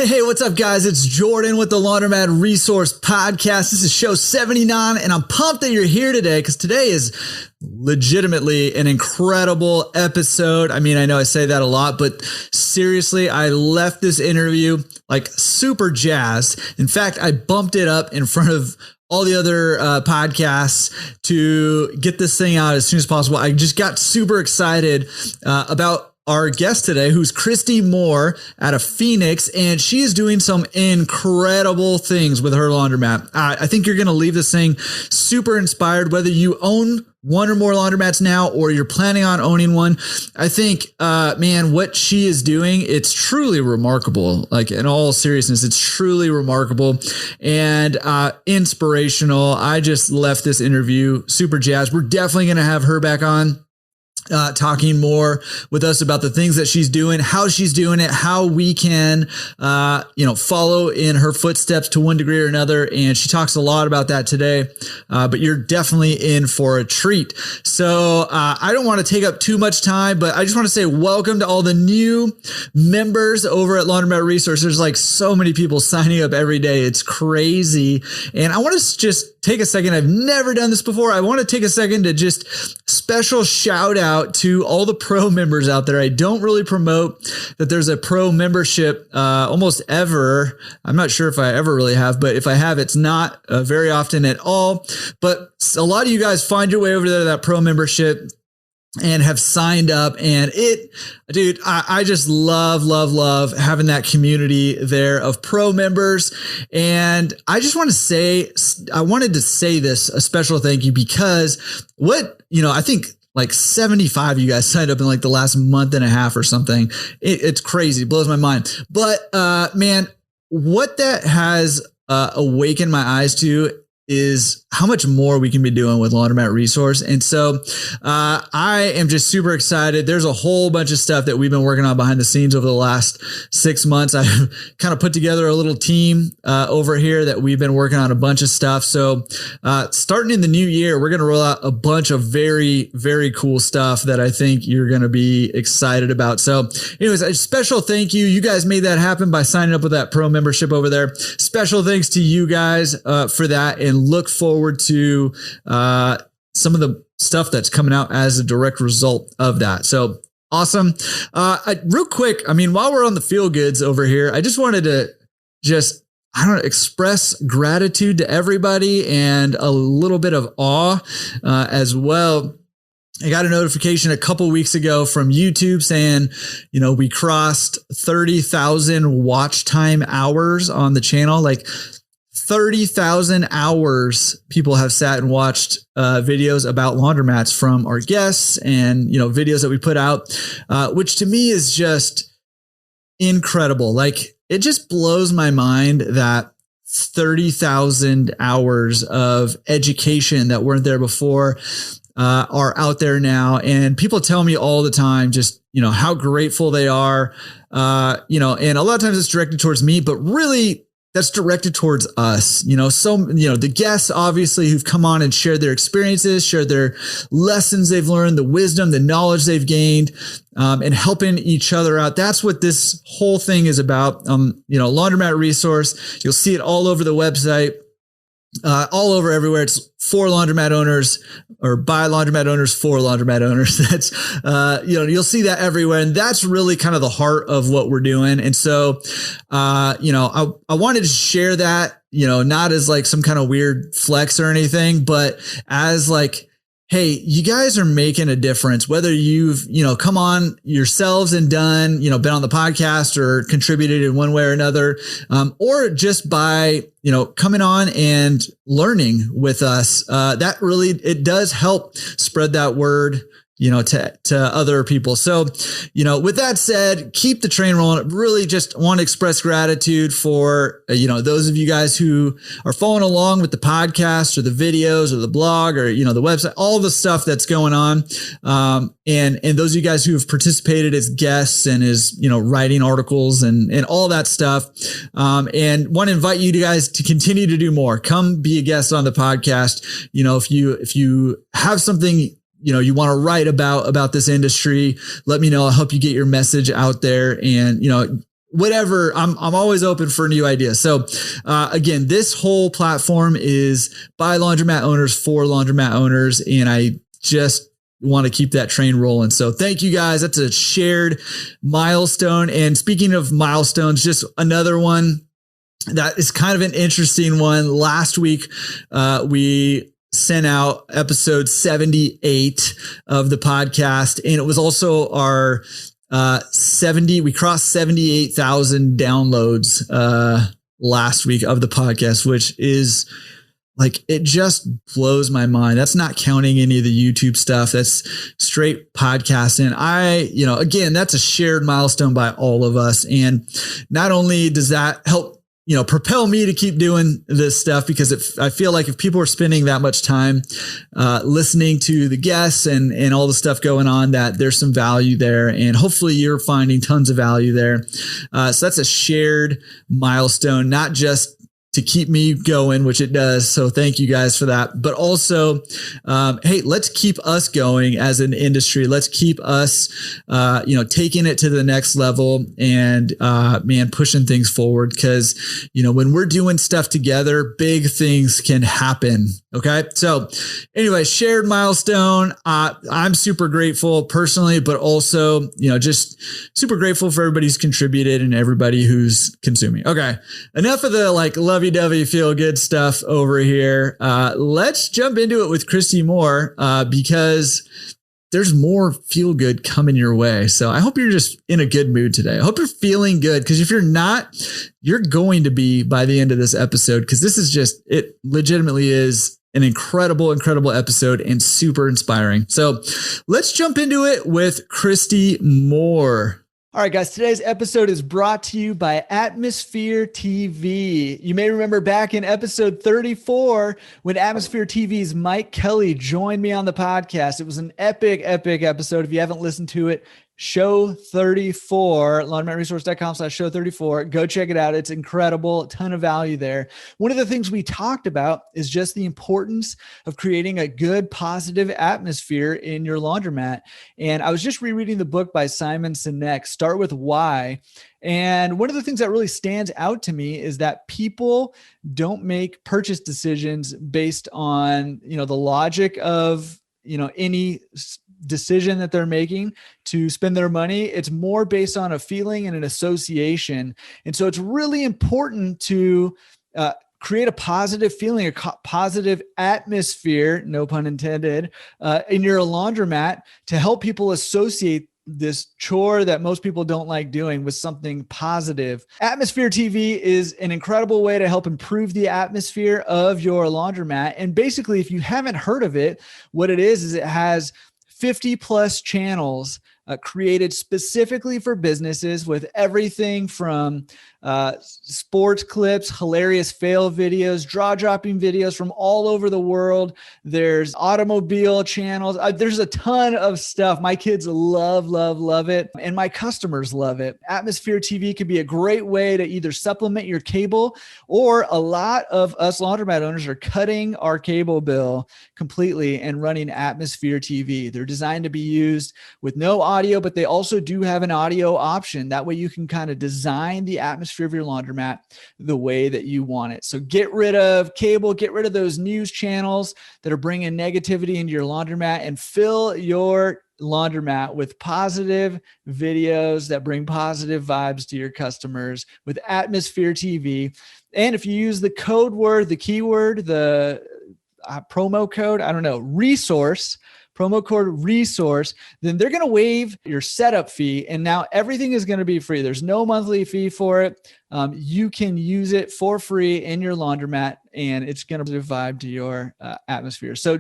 Hey, what's up, guys? It's Jordan with the Laundromat Resource Podcast. This is show 79, and I'm pumped that you're here today because today is legitimately an incredible episode. I mean, I know I say that a lot, but seriously, I left this interview like super jazzed. In fact, I bumped it up in front of all the other podcasts to get this thing out as soon as possible. I just got super excited about our guest today, who's Christy Moore out of Phoenix, and she is doing some incredible things with her laundromat. I think you're going to leave this thing super inspired, whether you own one or more laundromats now, or you're planning on owning one. I think, man, what she is doing, it's truly remarkable. Like, in all seriousness, it's truly remarkable and inspirational. I just left this interview super jazzed. We're definitely going to have her back on, talking more with us about the things that she's doing, how she's doing it, how we can, follow in her footsteps to one degree or another. And she talks a lot about that today, but you're definitely in for a treat. So I don't want to take up too much time, but I just want to say welcome to all the new members over at Laundromat Resource. There's like so many people signing up every day. It's crazy. And I want to just take a second. I've never done this before. I want to take a second to just special shout out to all the pro members out there. I don't really promote that there's a pro membership almost ever. I'm not sure if I ever really have, but if I have, it's not very often at all. But a lot of you guys find your way over there to that pro membership and have signed up, and I just love having that community there of pro members. And I just want to say, I wanted to say this, a special thank you, because I think like 75 of you guys signed up in like the last month and a half or something. It's crazy. It blows my mind. But man, what that has awakened my eyes to is how much more we can be doing with Laundromat Resource. And so I am just super excited. There's a whole bunch of stuff that we've been working on behind the scenes over the last 6 months. I've kind of put together a little team over here that we've been working on a bunch of stuff. So starting in the new year, we're going to roll out a bunch of very, very cool stuff that I think you're going to be excited about. So anyways, a special thank you. You guys made that happen by signing up with that pro membership over there. Special thanks to you guys for that, and look forward to some of the stuff that's coming out as a direct result of that. So awesome. Real quick, while we're on the feel goods over here, I just wanted to express gratitude to everybody and a little bit of awe as well. I got a notification a couple weeks ago from YouTube saying, we crossed 30,000 watch time hours on the channel. Like 30,000 hours people have sat and watched videos about laundromats from our guests and, videos that we put out, which to me is just incredible. Like, it just blows my mind that 30,000 hours of education that weren't there before are out there now. And people tell me all the time, just, how grateful they are, and a lot of times it's directed towards me, but really that's directed towards us, the guests obviously who've come on and shared their experiences, shared their lessons they've learned, the wisdom, the knowledge they've gained, and helping each other out. That's what this whole thing is about. Laundromat Resource. You'll see it all over the website, all over everywhere. It's for laundromat owners, or by laundromat owners for laundromat owners. That's, you'll see that everywhere. And that's really kind of the heart of what we're doing. And so, I wanted to share that, not as like some kind of weird flex or anything, but as like, hey, you guys are making a difference, whether you've, come on yourselves and done, been on the podcast or contributed in one way or another, or just by, coming on and learning with us. That really, it does help spread that word, to other people. So, with that said, keep the train rolling. Really just want to express gratitude for, those of you guys who are following along with the podcast or the videos or the blog or, the website, all the stuff that's going on. And those of you guys who have participated as guests and as, writing articles and all that stuff. And want to invite you guys to continue to do more. Come be a guest on the podcast. If you have something you want to write about this industry, let me know. I'll help you get your message out there. And, whatever. I'm always open for new ideas. So again, this whole platform is by laundromat owners for laundromat owners. And I just want to keep that train rolling. So thank you guys. That's a shared milestone. And speaking of milestones, just another one that is kind of an interesting one. Last week, we sent out episode 78 of the podcast, and it was also our we crossed 78,000 downloads last week of the podcast, which is like, it just blows my mind. That's not counting any of the YouTube stuff. That's straight podcasting. Again, that's a shared milestone by all of us. And not only does that help, propel me to keep doing this stuff, because I feel like if people are spending that much time listening to the guests and all the stuff going on, that there's some value there, and hopefully you're finding tons of value there. So that's a shared milestone, not just to keep me going, which it does. So thank you guys for that. But also, hey, let's keep us going as an industry. Let's keep us, taking it to the next level and, pushing things forward. Because, when we're doing stuff together, big things can happen. Okay. So anyway, shared milestone. I'm super grateful personally, but also, just super grateful for everybody who's contributed and everybody who's consuming. Okay. Enough of the lovey-dovey feel good stuff over here. Let's jump into it with Christy Moore, because there's more feel good coming your way. So I hope you're just in a good mood today. I hope you're feeling good, because if you're not, you're going to be by the end of this episode, because it legitimately is an incredible episode and super inspiring. So let's jump into it with Christy Moore. All right, guys, today's episode is brought to you by Atmosphere TV. You may remember back in episode 34 when Atmosphere TV's Mike Kelly joined me on the podcast. It was an epic episode. If you haven't listened to it, show 34, laundromatresource.com/show 34. Go check it out. It's incredible. A ton of value there. One of the things we talked about is just the importance of creating a good, positive atmosphere in your laundromat. And I was just rereading the book by Simon Sinek, Start With Why. And one of the things that really stands out to me is that people don't make purchase decisions based on, the logic of, any decision that they're making to spend their money. It's more based on a feeling and an association. And so it's really important to create a positive feeling, a positive atmosphere, no pun intended, in your laundromat to help people associate this chore that most people don't like doing with something positive. Atmosphere TV is an incredible way to help improve the atmosphere of your laundromat. And basically, if you haven't heard of it, what it is it has 50 plus channels created specifically for businesses, with everything from sports clips, hilarious fail videos, draw-dropping videos from all over the world. There's automobile channels. There's a ton of stuff. My kids love it, and my customers love it. Atmosphere TV could be a great way to either supplement your cable, or a lot of us laundromat owners are cutting our cable bill completely and running Atmosphere TV. They're designed to be used with no audio, but they also do have an audio option. That way you can kind of design the atmosphere of your laundromat the way that you want it. So get rid of cable, get rid of those news channels that are bringing negativity into your laundromat, and fill your laundromat with positive videos that bring positive vibes to your customers with Atmosphere TV. And if you use the code word, the keyword, the promo code, resource, promo code resource, then they're going to waive your setup fee. And now everything is going to be free. There's no monthly fee for it. You can use it for free in your laundromat, and it's going to vibe to your atmosphere. So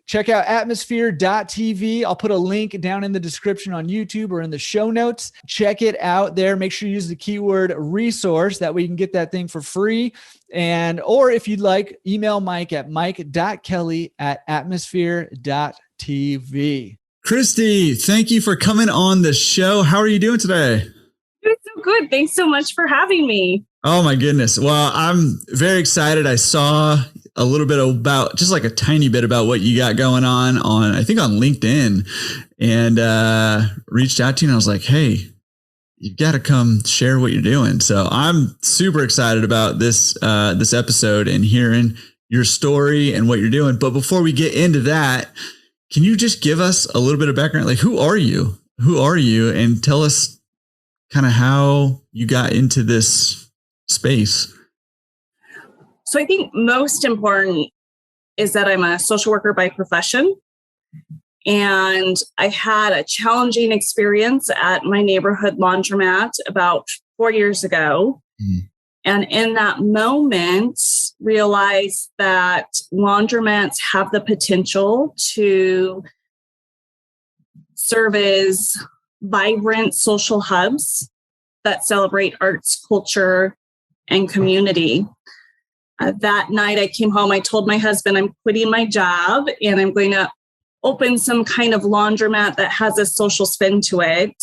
check out atmosphere.tv. I'll put a link down in the description on YouTube or in the show notes. Check it out there. Make sure you use the keyword resource. That way you can get that thing for free. Or if you'd like, email Mike at mike.kelly@atmosphere.tv. Christy, thank you for coming on the show. How are you doing today? Doing so good. Thanks so much for having me. Oh my goodness. Well, I'm very excited. I saw a little bit about, just like a tiny bit about what you got going on I think on LinkedIn, and reached out to you, and I was like, hey, you got to come share what you're doing. So I'm super excited about this episode and hearing your story and what you're doing. But before we get into that, can you just give us a little bit of background? Like, who are you? And tell us kind of how you got into this space. So I think most important is that I'm a social worker by profession. And I had a challenging experience at my neighborhood laundromat about 4 years ago. And in that moment, realized that laundromats have the potential to serve as vibrant social hubs that celebrate arts, culture, and community. That night I came home, I told my husband I'm quitting my job and I'm going to open some kind of laundromat that has a social spin to it.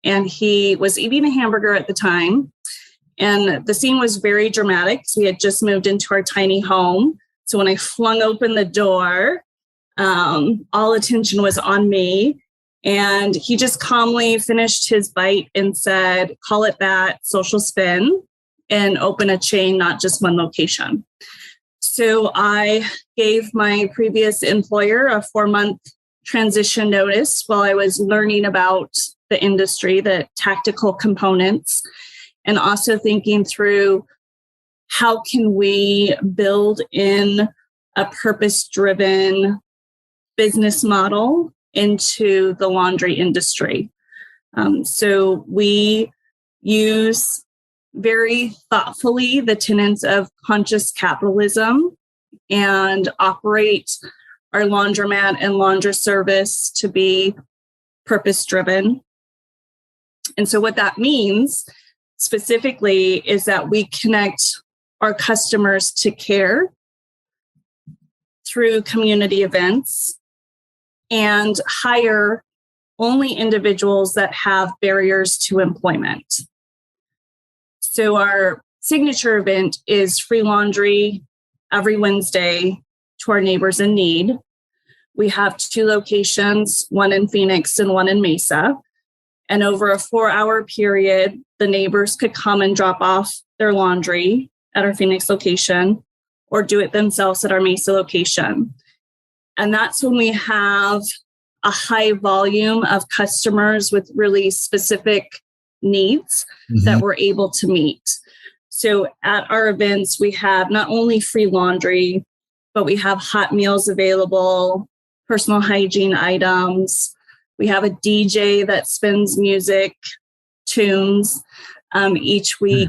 And he was eating a hamburger at the time. And the scene was very dramatic. So we had just moved into our tiny home. So when I flung open the door, all attention was on me. And he just calmly finished his bite and said, call it that, social spin, and open a chain, not just one location. So I gave my previous employer a 4-month transition notice while I was learning about the industry, the tactical components, and also thinking through how can we build in a purpose-driven business model into the laundry industry. So we use very thoughtfully the tenets of conscious capitalism and operate our laundromat and laundry service to be purpose-driven. And so what that means specifically is that we connect our customers to care through community events and hire only individuals that have barriers to employment. So our signature event is free laundry every Wednesday to our neighbors in need. We have 2 locations, one in Phoenix and one in Mesa. And over a 4-hour period, the neighbors could come and drop off their laundry at our Phoenix location or do it themselves at our Mesa location. And that's when we have a high volume of customers with really specific needs that we're able to meet. So at our events, we have not only free laundry, but we have hot meals available, personal hygiene items. We have a DJ that spins music, tunes each week.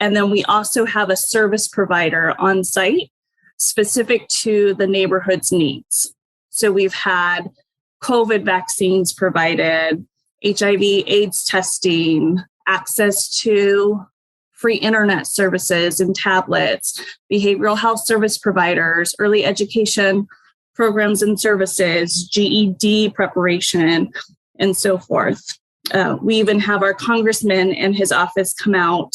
And then we also have a service provider on site specific to the neighborhood's needs. So we've had COVID vaccines provided, HIV/AIDS testing, access to free internet services and tablets, behavioral health service providers, early education programs and services, GED preparation, and so forth. We even have our congressman and his office come out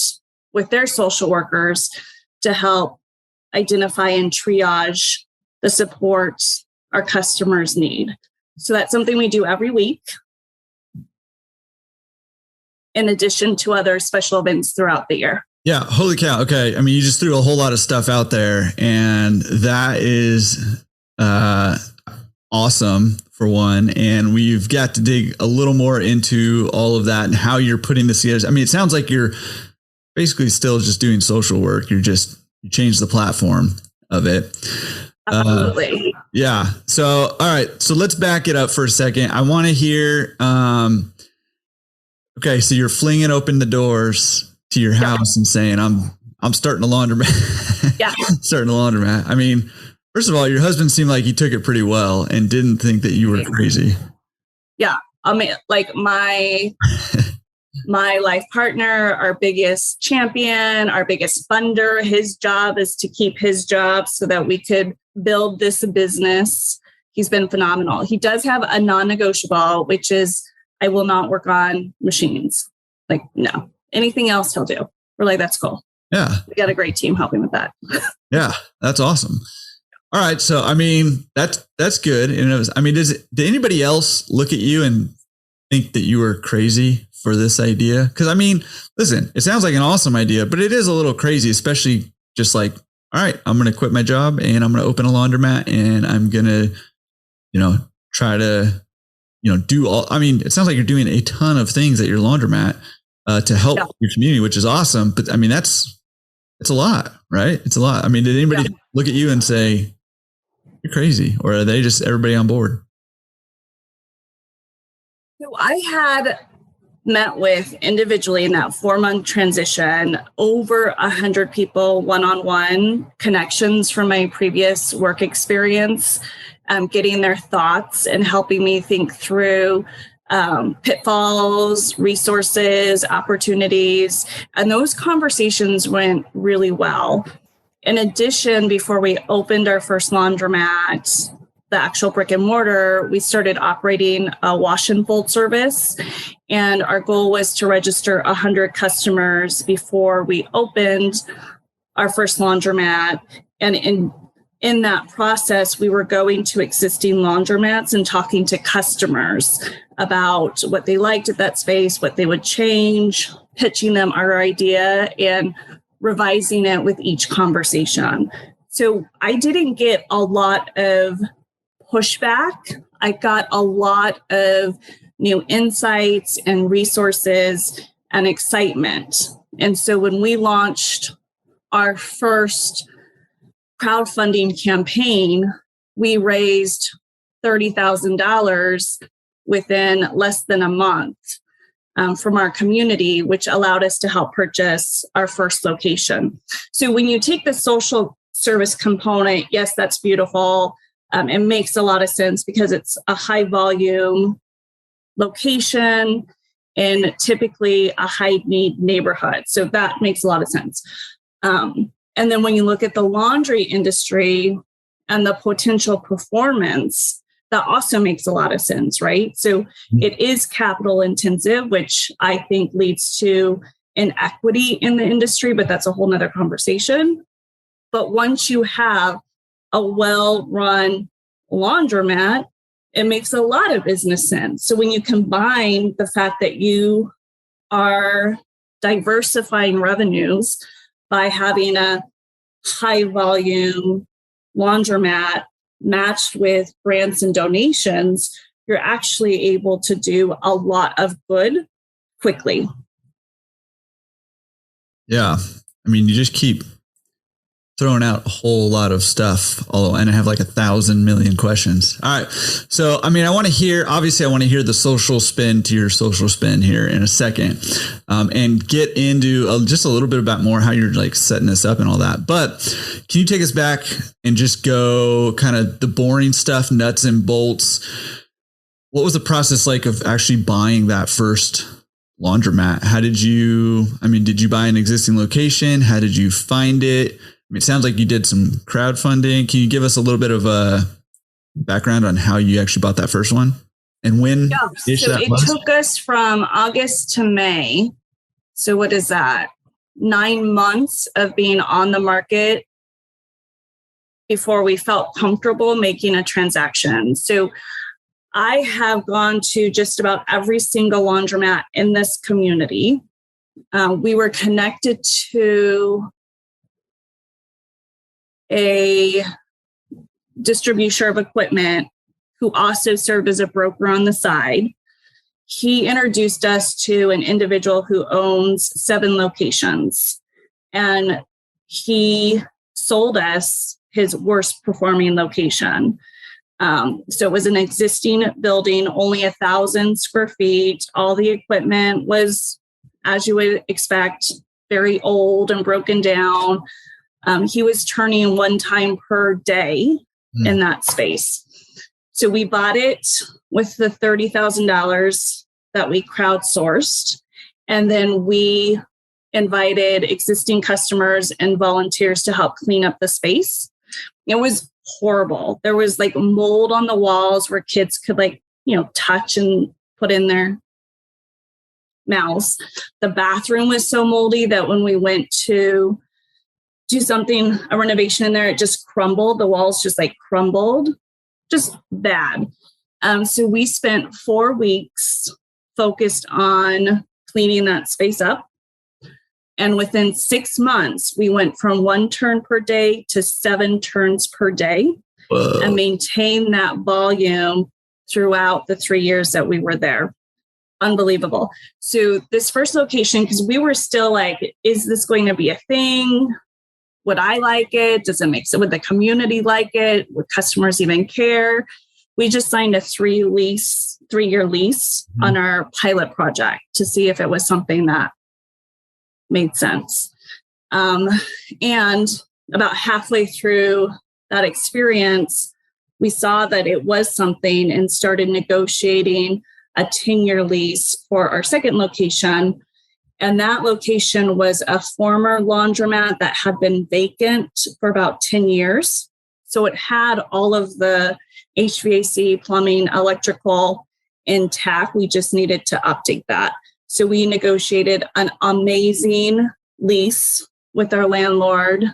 with their social workers to help identify and triage the support our customers need. So that's something we do every week, in addition to other special events throughout the year. Yeah. Holy cow. Okay. I mean, you just threw a whole lot of stuff out there, and that is awesome for one. And we've got to dig a little more into all of that and how you're putting this together. I mean, it sounds like you're basically still just doing social work. You changed the platform of it. Absolutely. Yeah. So, all right. So let's back it up for a second. I want to hear, okay. So you're flinging open the doors to your house and saying, I'm starting a laundromat. Yeah. Starting a laundromat. I mean, first of all, your husband seemed like he took it pretty well and didn't think that you were crazy. Yeah. I mean, like my life partner, our biggest champion, our biggest funder, his job is to keep his job so that we could build this business. He's been phenomenal. He does have a non-negotiable, which is I will not work on machines. Like, no, anything else he'll do. We're like, that's cool. Yeah. We got a great team helping with that. Yeah. That's awesome. All right. So, I mean, that's good. And did anybody else look at you and think that you were crazy for this idea? Because I mean, listen, it sounds like an awesome idea, but it is a little crazy, especially just like, all right, I'm going to quit my job and I'm going to open a laundromat and I'm going to, try to, do all, I mean, it sounds like you're doing a ton of things at your laundromat to help your community, which is awesome. But I mean, it's a lot, right? It's a lot. I mean, did anybody look at you and say, you're crazy? Or are they just everybody on board? So I had met with individually in that 4-month transition, over 100 people, one-on-one connections from my previous work experience, getting their thoughts and helping me think through pitfalls, resources, opportunities. And those conversations went really well. In addition, before we opened our first laundromat, the actual brick and mortar, we started operating a wash and fold service. And our goal was to register 100 customers before we opened our first laundromat. And in that process, we were going to existing laundromats and talking to customers about what they liked at that space, what they would change, pitching them our idea and revising it with each conversation. So I didn't get a lot of pushback. I got a lot of new insights and resources and excitement. And so when we launched our first crowdfunding campaign, we raised $30,000 within less than a month from our community, which allowed us to help purchase our first location. So when you take the social service component, yes, that's beautiful. It makes a lot of sense because it's a high volume location in typically a high need neighborhood. So that makes a lot of sense. And then when you look at the laundry industry and the potential performance, that also makes a lot of sense, right? So it is capital intensive, which I think leads to inequity in the industry, but that's a whole nother conversation. But once you have a well-run laundromat, it makes a lot of business sense. So when you combine the fact that you are diversifying revenues by having a high volume laundromat matched with grants and donations, you're actually able to do a lot of good quickly. Yeah. I mean, you just keep throwing out a whole lot of stuff, and I have like 1,000 million questions. All right. So, I mean, I want to hear the social spin to your social spin here in a second, and get into just a little bit about more how you're like setting this up and all that. But can you take us back and just go kind of the boring stuff, nuts and bolts? What was the process like of actually buying that first laundromat? did you buy an existing location? How did you find it? I mean, it sounds like you did some crowdfunding. Can you give us a little bit of a background on how you actually bought that first one and when? Yeah, so it took us from August to May. So what is that? 9 months of being on the market before we felt comfortable making a transaction. So I have gone to just about every single laundromat in this community. We were connected to a distributor of equipment who also served as a broker on the side. He introduced us to an individual who owns 7 locations, and he sold us his worst performing location. So it was an existing building, only 1,000 square feet. All the equipment was, as you would expect, very old and broken down. He was turning 1 time per day in that space. So we bought it with the $30,000 that we crowdsourced. And then we invited existing customers and volunteers to help clean up the space. It was horrible. There was like mold on the walls where kids could touch and put in their mouths. The bathroom was so moldy that when we went to do a renovation in there, it just crumbled. The walls just crumbled, just bad. So we spent 4 weeks focused on cleaning that space up. And within 6 months, we went from 1 turn per day to 7 turns per day. Whoa. And maintained that volume throughout the 3 years that we were there. Unbelievable. So this first location, because we were still like, is this going to be a thing? Would I like it? Does it make sense? Would the community like it? Would customers even care? We just signed a 3-year lease on our pilot project to see if it was something that made sense. And about halfway through that experience, we saw that it was something and started negotiating a 10-year lease for our second location. And that location was a former laundromat that had been vacant for about 10 years. So it had all of the HVAC, plumbing, electrical intact. We just needed to update that. So we negotiated an amazing lease with our landlord.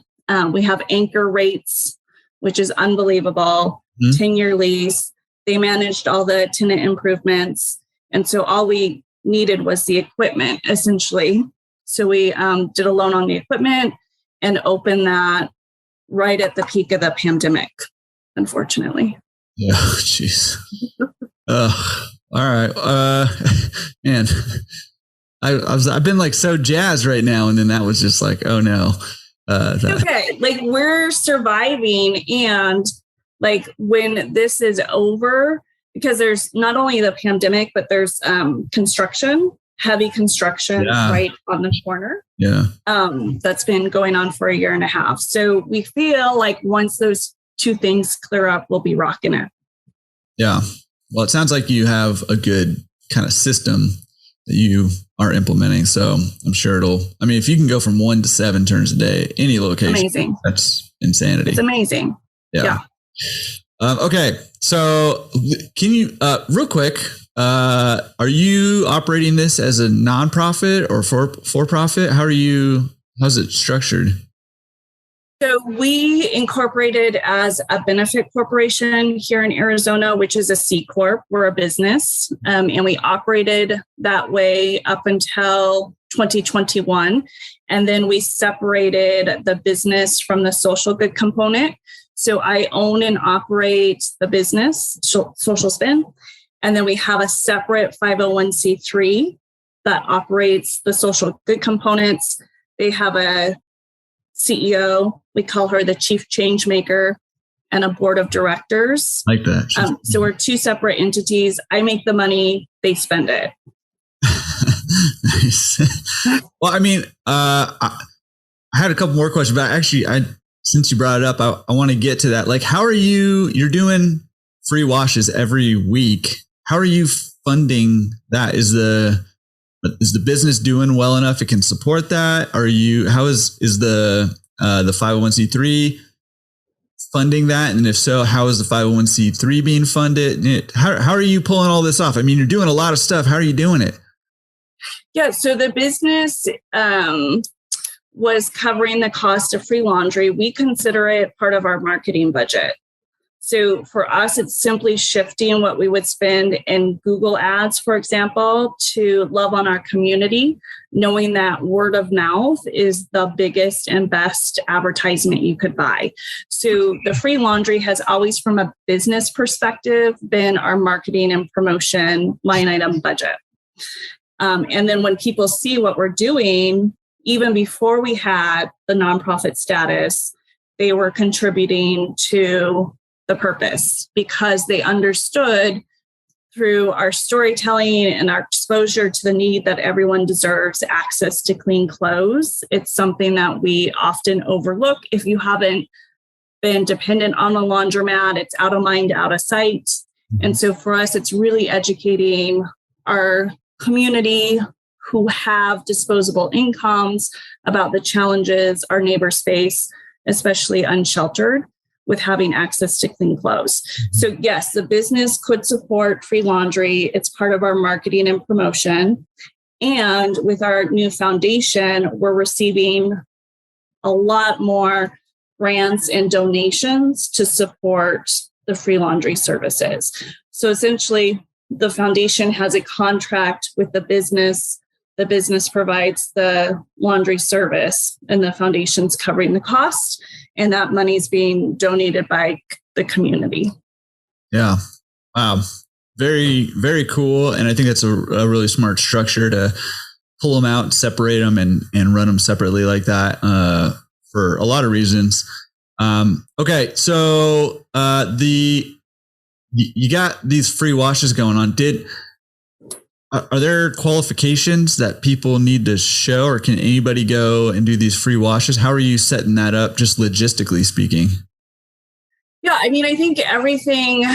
We have anchor rates, which is unbelievable. 10-year lease. They managed all the tenant improvements. And so all we needed was the equipment, essentially. So we did a loan on the equipment and opened that right at the peak of the pandemic, unfortunately. Yeah, jeez. All right. Man, I've been like so jazzed right now. And then that was just like, oh no. Okay. Like we're surviving. And like when this is over, because there's not only the pandemic, but there's heavy construction right on the corner. Yeah. That's been going on for 1.5 years. So we feel like once those 2 things clear up, we'll be rocking it. Yeah. Well, it sounds like you have a good kind of system that you are implementing. So I'm sure if you can go from 1 to 7 turns a day, any location, amazing. That's insanity. It's amazing. Yeah. Okay. So can you, real quick, are you operating this as a nonprofit or for profit? How's it structured? So we incorporated as a benefit corporation here in Arizona, which is a C Corp. We're a business, and we operated that way up until 2021. And then we separated the business from the social good component. So I own and operate the business, Social Spin. And then we have a separate 501c3 that operates the social good components. They have a CEO, we call her the chief change maker, and a board of directors. Like that. So we're 2 separate entities. I make the money, they spend it. Nice. Well, I had a couple more questions, but actually, since you brought it up, I want to get to that. Like, how are you're doing free washes every week. How are you funding that? Is the business doing well enough it can support that? How is the 501c3 funding that? And if so, how is the 501c3 being funded? How are you pulling all this off? You're doing a lot of stuff. How are you doing it? Yeah, so the business was covering the cost of free laundry. We consider it part of our marketing budget. So for us, it's simply shifting what we would spend in Google ads, for example, to love on our community, knowing that word of mouth is the biggest and best advertisement you could buy. So the free laundry has always, from a business perspective, been our marketing and promotion line item budget. And then when people see what we're doing, even before we had the nonprofit status, they were contributing to the purpose because they understood through our storytelling and our exposure to the need that everyone deserves access to clean clothes. It's something that we often overlook. If you haven't been dependent on a laundromat, it's out of mind, out of sight. And so for us, it's really educating our community who have disposable incomes about the challenges our neighbors face, especially unsheltered, with having access to clean clothes. So yes, the business could support free laundry. It's part of our marketing and promotion. And with our new foundation, we're receiving a lot more grants and donations to support the free laundry services. So essentially, the foundation has a contract with the business. The business provides the laundry service and the foundation's covering the cost, and that money is being donated by the community. Yeah. Wow. Very, very cool. And I think that's a really smart structure to pull them out, separate them and run them separately like that for a lot of reasons. Okay. So you got these free washes going on. Are there qualifications that people need to show, or can anybody go and do these free washes? How are you setting that up, just logistically speaking? Yeah, I mean, I think everything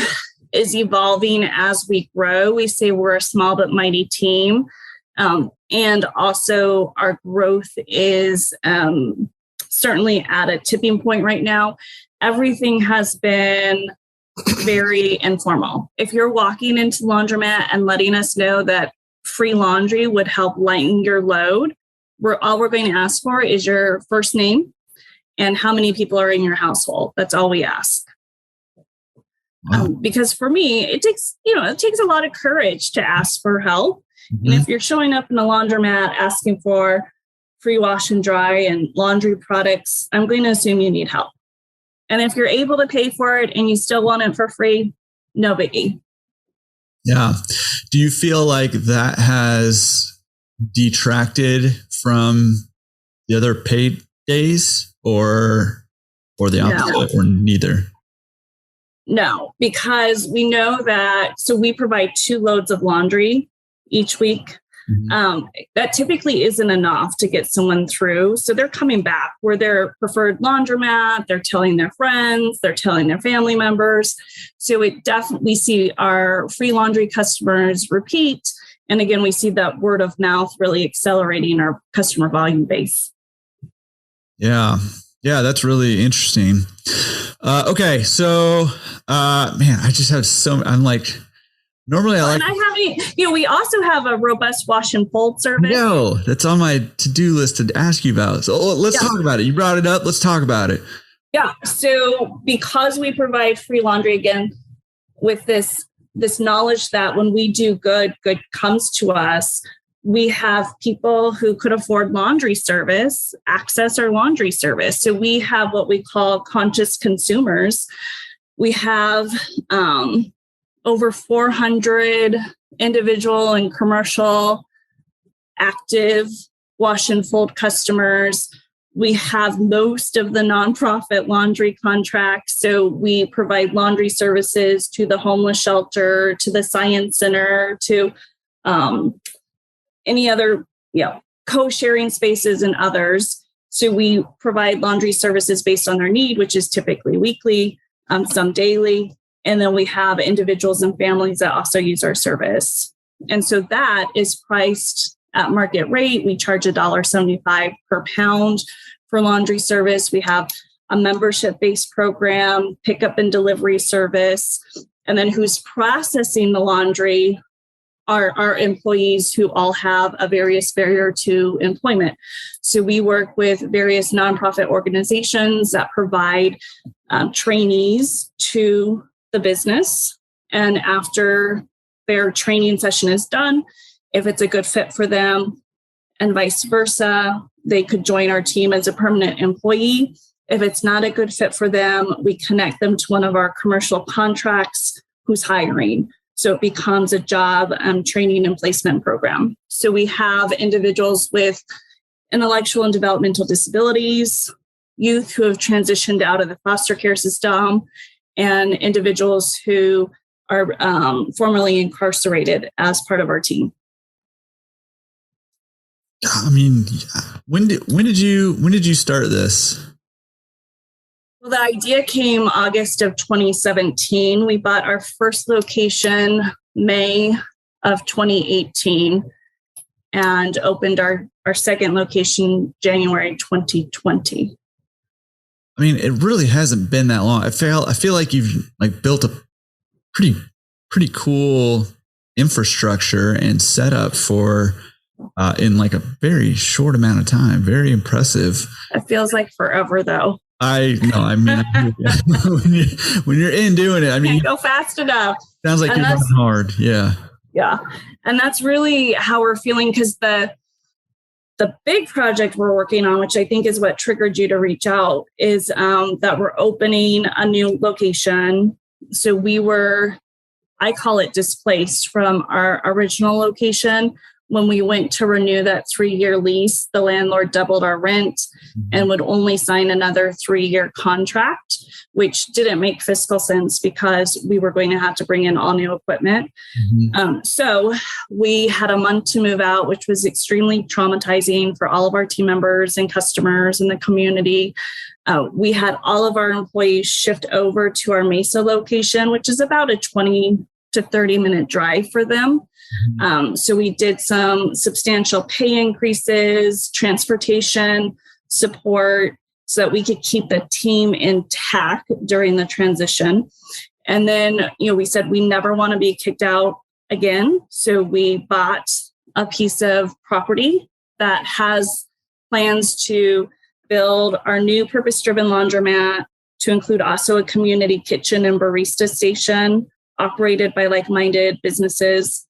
is evolving as we grow. We say we're a small but mighty team. And also our growth is certainly at a tipping point right now. Everything has been very informal. If you're walking into Laundromat and letting us know that free laundry would help lighten your load, all we're going to ask for is your first name and how many people are in your household. That's all we ask. Wow. Because for me, it takes a lot of courage to ask for help. Mm-hmm. And if you're showing up in a laundromat asking for free wash and dry and laundry products, I'm going to assume you need help. And if you're able to pay for it and you still want it for free, no biggie. Yeah. Do you feel like that has detracted from the other paid days or the opposite, or neither? No, because we know that, so we provide 2 loads of laundry each week. Mm-hmm. That typically isn't enough to get someone through. So they're coming back. We're their preferred laundromat. They're telling their friends, they're telling their family members. So we see our free laundry customers repeat. And again, we see that word of mouth really accelerating our customer volume base. Yeah. Yeah, that's really interesting. Okay. So, man, I just have I'm like, normally I like. And we also have a robust wash and fold service. No, that's on my to-do list to ask you about. So let's talk about it. You brought it up. Let's talk about it. Yeah. So because we provide free laundry, again, with this knowledge that when we do good comes to us, we have people who could afford laundry service access our laundry service. So we have what we call conscious consumers. We have over 400 individual and commercial active wash and fold customers. We have most of the nonprofit laundry contracts. So we provide laundry services to the homeless shelter, to the science center, to any other co-sharing spaces and others. So we provide laundry services based on their need, which is typically weekly, some daily. And then we have individuals and families that also use our service. And so that is priced at market rate. We charge $1.75 per pound for laundry service. We have a membership-based program, pickup and delivery service. And then who's processing the laundry are our employees who all have a various barrier to employment. So we work with various nonprofit organizations that provide trainees to the business. And after their training session is done, if it's a good fit for them and vice versa, they could join our team as a permanent employee. If it's not a good fit for them, we connect them to one of our commercial contracts who's hiring. So it becomes a job training and placement program. So we have individuals with intellectual and developmental disabilities, youth who have transitioned out of the foster care system, and individuals who are formerly incarcerated as part of our team. I mean, when did you start this? Well, the idea came August of 2017. We bought our first location May of 2018 and opened our second location January 2020. I mean, it really hasn't been that long. I feel like you've built a pretty cool infrastructure and setup for in a very short amount of time. Very impressive. It feels like forever though. I know. I mean, when you're in doing it, I mean, can't go fast enough. Sounds like you're running hard. Yeah. Yeah. And that's really how we're feeling, because the big project we're working on, which I think is what triggered you to reach out, is that we're opening a new location. So I call it displaced from our original location. When we went to renew that 3-year lease, the landlord doubled our rent and would only sign another 3-year contract, which didn't make fiscal sense because we were going to have to bring in all new equipment. So we had a month to move out, which was extremely traumatizing for all of our team members and customers and the community. We had all of our employees shift over to our Mesa location, which is about a 20 to 30-minute drive for them. So we did some substantial pay increases, transportation support, so that we could keep the team intact during the transition. And then, we said we never want to be kicked out again. So we bought a piece of property that has plans to build our new purpose-driven laundromat, to include also a community kitchen and barista station operated by like-minded businesses,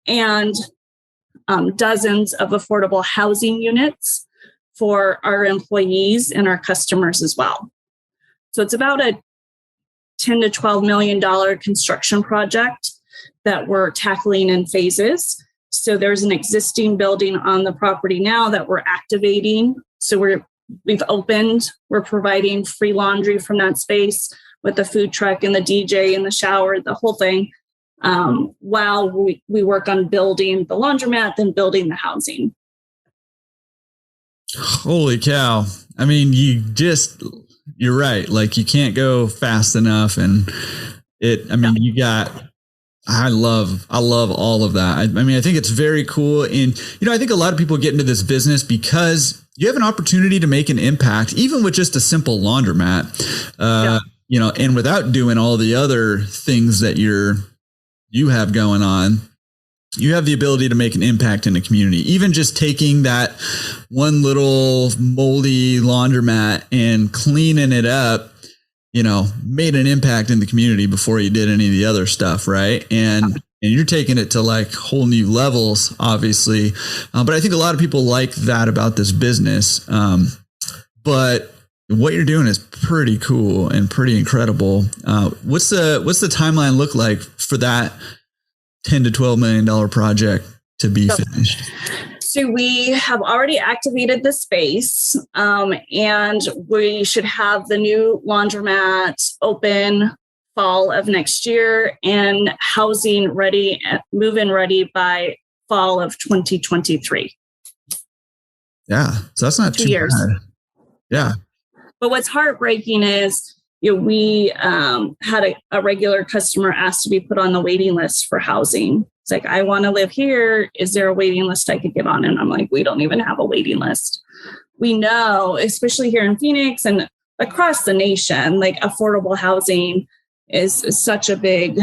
and dozens of affordable housing units for our employees and our customers as well. So it's about a $10 to $12 million construction project that we're tackling in phases. So there's an existing building on the property now that we're activating. So we've opened, we're providing free laundry from that space with the food truck and the DJ and the shower, the whole thing, while we work on building the laundromat, then building the housing. Holy cow. I mean, you're right. Like, you can't go fast enough. And I love all of that. I mean, I think it's very cool. And, I think a lot of people get into this business because you have an opportunity to make an impact, even with just a simple laundromat, and without doing all the other things that you have going on. You have the ability to make an impact in the community. Even just taking that one little moldy laundromat and cleaning it up, made an impact in the community before you did any of the other stuff. Right. And you're taking it to like whole new levels, obviously. But I think a lot of people like that about this business. But what you're doing is pretty cool and pretty incredible. What's the timeline look like for that $10 to $12 million project to be finished? So we have already activated the space, and we should have the new laundromat open fall of next year and housing ready, move-in ready by fall of 2023. Yeah, so that's not 2 years. Bad. Yeah. But what's heartbreaking is, we had a regular customer ask to be put on the waiting list for housing. It's like, I want to live here. Is there a waiting list I could get on? And I'm like, we don't even have a waiting list. We know, especially here in Phoenix and across the nation, like affordable housing is such a big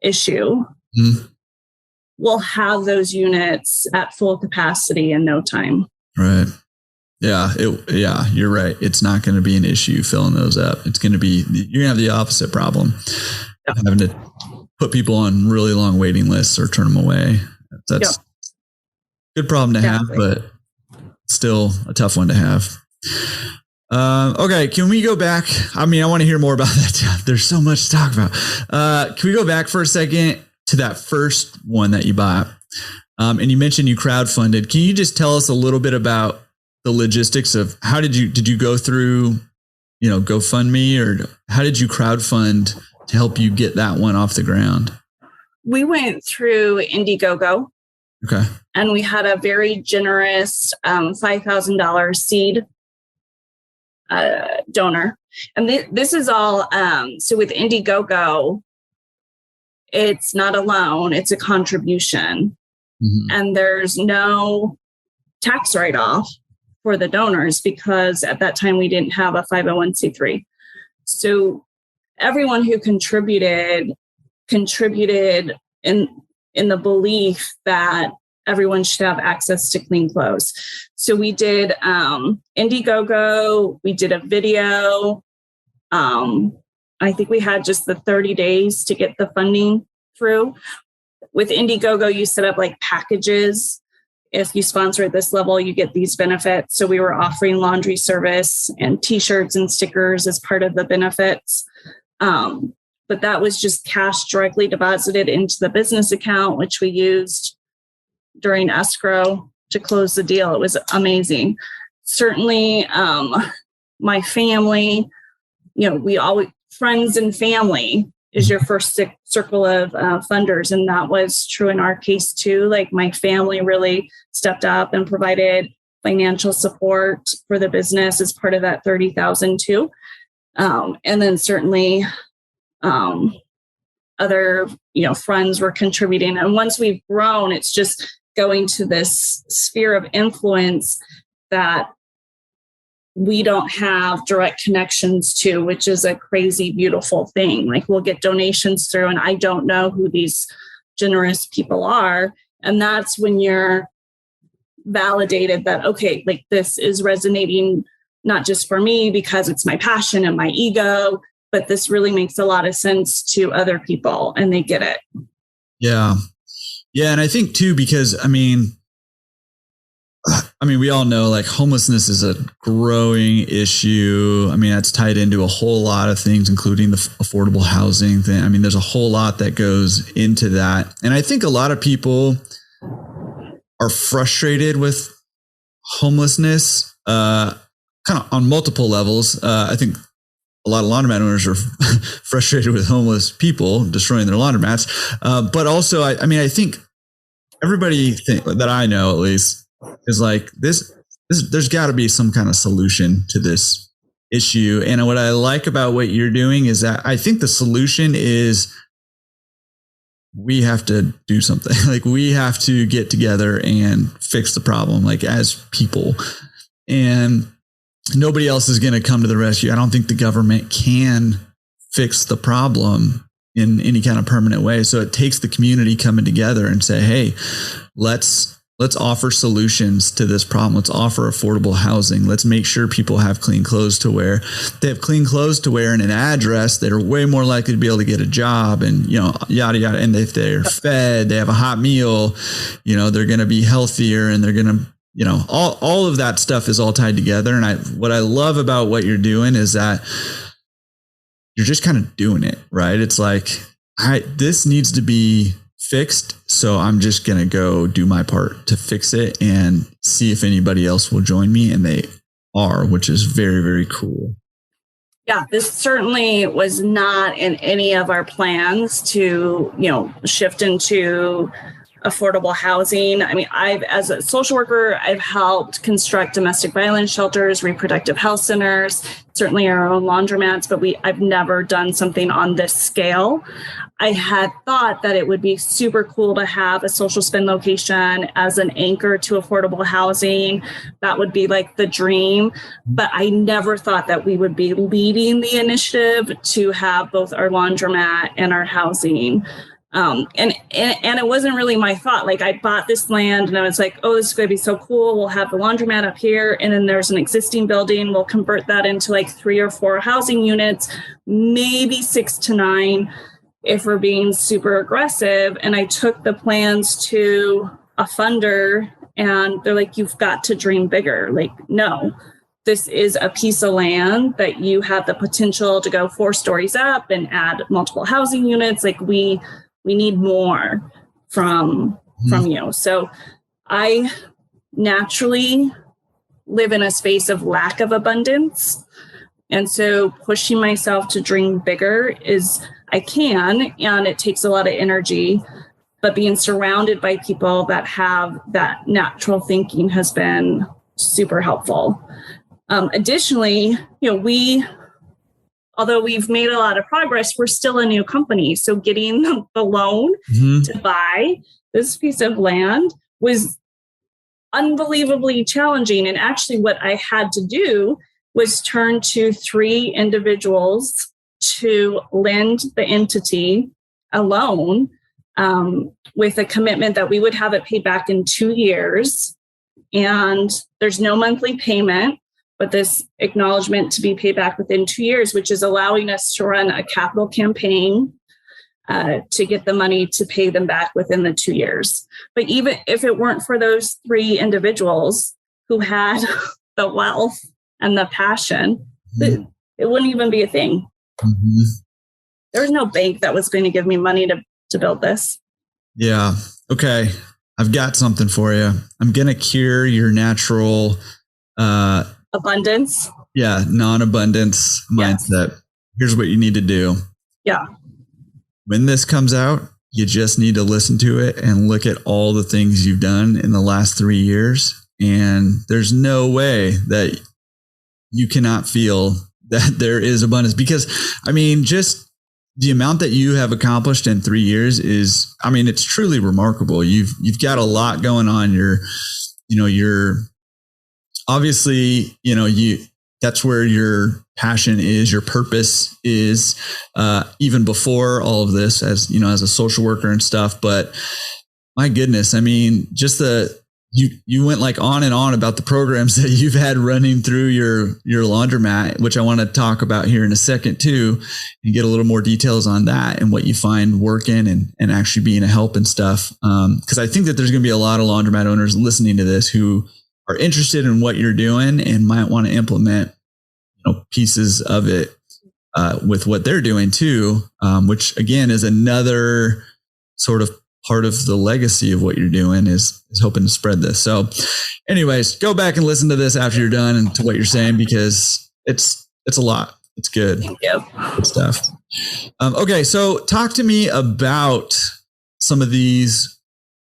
issue. Mm-hmm. We'll have those units at full capacity in no time. Right. Yeah, you're right. It's not going to be an issue filling those up. It's going to be, you're going to have the opposite problem, having to put people on really long waiting lists or turn them away. That's a good problem to have, but still a tough one to have. Okay, can we go back? I mean, I want to hear more about that. There's so much to talk about. Can we go back for a second to that first one that you bought? And you mentioned you crowdfunded. Can you just tell us a little bit about the logistics of how did you go through, GoFundMe, or how did you crowdfund to help you get that one off the ground? We went through Indiegogo. Okay. And we had a very generous $5,000 seed donor. And this is all, so with Indiegogo, it's not a loan, it's a contribution. Mm-hmm. And there's no tax write-off for the donors because at that time we didn't have a 501c3. So everyone who contributed in the belief that everyone should have access to clean clothes. So we did Indiegogo, we did a video. I think we had just the 30 days to get the funding through. With Indiegogo, you set up like packages. If you sponsor at this level, you get these benefits. So we were offering laundry service and t-shirts and stickers as part of the benefits. But that was just cash directly deposited into the business account, which we used during escrow to close the deal. It was amazing. Certainly, my family, we always, friends and family is your first circle of funders. And that was true in our case too. Like my family really stepped up and provided financial support for the business as part of that 30,000 too. And then certainly other, friends were contributing. And once we've grown, it's just going to this sphere of influence that we don't have direct connections to, which is a crazy, beautiful thing. Like we'll get donations through and I don't know who these generous people are. And that's when you're validated that, okay, like this is resonating, not just for me because it's my passion and my ego, but this really makes a lot of sense to other people and they get it. Yeah. Yeah. And I think too, because we all know like homelessness is a growing issue. That's tied into a whole lot of things, including the affordable housing thing. There's a whole lot that goes into that. And I think a lot of people are frustrated with homelessness, kind of on multiple levels. I think a lot of laundromat owners are frustrated with homeless people destroying their laundromats. But also, I think everybody that I know, at least, is like this there's got to be some kind of solution to this issue. And what I like about what you're doing is that I think the solution is we have to do something. Like we have to get together and fix the problem, like as people. And nobody else is going to come to the rescue. I don't think the government can fix the problem in any kind of permanent way. So it takes the community coming together and say, hey, let's offer solutions to this problem. Let's offer affordable housing. Let's make sure people have clean clothes to wear. They have clean clothes to wear and an address, they're way more likely to be able to get a job and, yada, yada. And if they're fed, they have a hot meal, they're going to be healthier and they're going to, all of that stuff is all tied together. And what I love about what you're doing is that you're just kind of doing it, right? It's like, this needs to be fixed. So I'm just going to go do my part to fix it and see if anybody else will join me. And they are, which is very, very cool. Yeah, this certainly was not in any of our plans to, shift into affordable housing. As a social worker, I've helped construct domestic violence shelters, reproductive health centers, certainly our own laundromats, but I've never done something on this scale. I had thought that it would be super cool to have a social spin location as an anchor to affordable housing. That would be like the dream. But I never thought that we would be leading the initiative to have both our laundromat and our housing. And it wasn't really my thought. Like I bought this land and I was like, oh, this is going to be so cool. We'll have the laundromat up here. And then there's an existing building. We'll convert that into like 3 or 4 housing units, maybe 6 to 9 if we're being super aggressive. And I took the plans to a funder and they're like, you've got to dream bigger. Like, no, this is a piece of land that you have the potential to go 4 stories up and add multiple housing units. Like we need more from you. So I naturally live in a space of lack of abundance. And so pushing myself to dream bigger is I can, and it takes a lot of energy, but being surrounded by people that have that natural thinking has been super helpful. Additionally, although we've made a lot of progress, we're still a new company. So getting the loan to buy this piece of land was unbelievably challenging. And actually what I had to do was turn to 3 individuals to lend the entity a loan with a commitment that we would have it paid back in 2 years. And there's no monthly payment, but this acknowledgement to be paid back within 2 years, which is allowing us to run a capital campaign to get the money to pay them back within the 2 years. But even if it weren't for those 3 individuals who had the wealth and the passion, it wouldn't even be a thing. Mm-hmm. There was no bank that was going to give me money to build this. Yeah. Okay. I've got something for you. I'm going to cure your natural abundance. Yeah. Non-abundance mindset. Here's what you need to do. Yeah. When this comes out, you just need to listen to it and look at all the things you've done in the last 3 years. And there's no way that you cannot feel that there is abundance, because I mean, just the amount that you have accomplished in 3 years is, I mean, it's truly remarkable. You've got a lot going on. You're obviously, that's where your passion is, your purpose is, even before all of this, as as a social worker and stuff. But my goodness, I mean, just you went like on and on about the programs that you've had running through your laundromat, which I want to talk about here in a second too, and get a little more details on that and what you find working and actually being a help and stuff. Because I think that there's going to be a lot of laundromat owners listening to this who are interested in what you're doing and might want to implement pieces of it with what they're doing too, which again is another sort of part of the legacy of what you're doing is hoping to spread this. So anyways, go back and listen to this after you're done and to what you're saying, because it's a lot. It's good. Thank you. Good stuff. Okay. So talk to me about some of these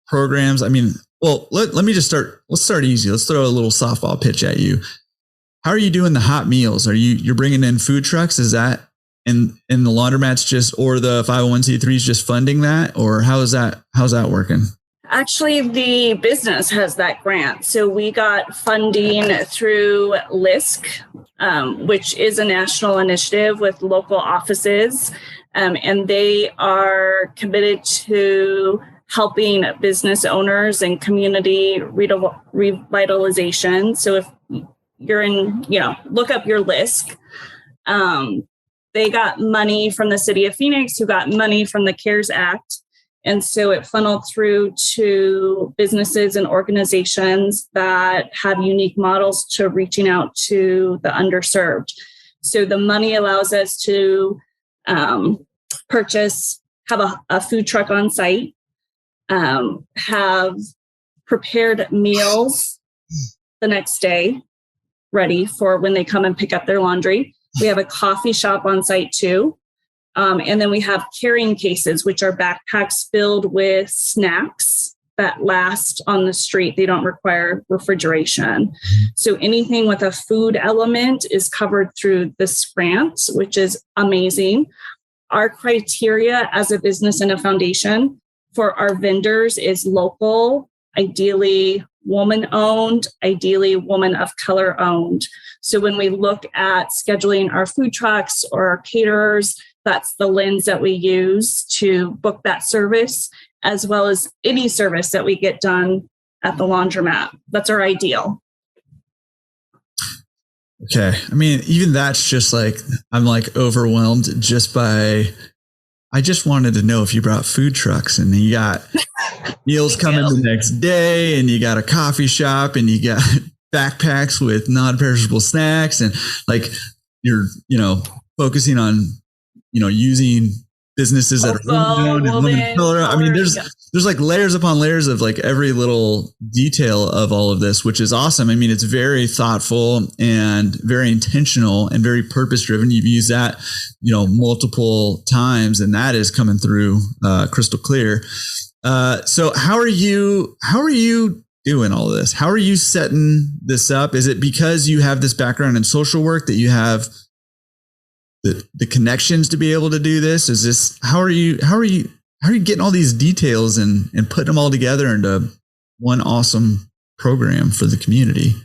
programs. I mean, well, let me just start. Let's start easy. Let's throw a little softball pitch at you. How are you doing the hot meals? You're bringing in food trucks? Is that in the laundromats just, or the 501c3s just funding that, or how's that working? Actually, the business has that grant. So we got funding through LISC, which is a national initiative with local offices. And they are committed to helping business owners and community revitalization. So if you're in, look up your LISC. They got money from the city of Phoenix, who got money from the CARES Act. And so it funneled through to businesses and organizations that have unique models to reaching out to the underserved. So the money allows us to have a food truck on site, have prepared meals the next day, ready for when they come and pick up their laundry. We have a coffee shop on site too. And then we have carrying cases, which are backpacks filled with snacks that last on the street. They don't require refrigeration. So anything with a food element is covered through this grant, which is amazing. Our criteria as a business and a foundation for our vendors is local, ideally woman-owned, ideally woman of color owned. So when we look at scheduling our food trucks or our caterers, that's the lens that we use to book that service, as well as any service that we get done at the laundromat. That's our ideal. Okay. I mean, even that's just like, I'm like overwhelmed just by, I just wanted to know if you brought food trucks and you got meals coming the next day and you got a coffee shop and you got backpacks with non-perishable snacks and like you're, focusing on, using businesses that are women and women of color. I mean, there's like layers upon layers of like every little detail of all of this, which is awesome. I mean, it's very thoughtful and very intentional and very purpose driven. You've used that, multiple times, and that is coming through crystal clear. So how are you doing all of this? How are you setting this up? Is it because you have this background in social work that you have the connections to be able to do this? Is this, how are you getting all these details and putting them all together into one awesome program for the community?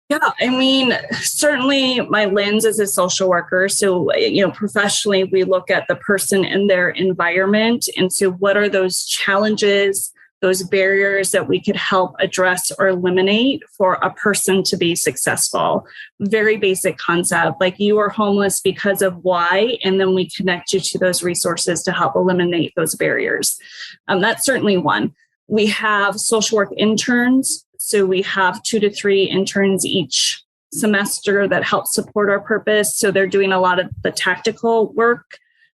Yeah, I mean, certainly my lens is a social worker. So, professionally, we look at the person and their environment. And so, what are those challenges, those barriers that we could help address or eliminate for a person to be successful? Very basic concept, like you are homeless because of why, and then we connect you to those resources to help eliminate those barriers. That's certainly one. We have social work interns. So we have 2 to 3 interns each semester that help support our purpose. So they're doing a lot of the tactical work,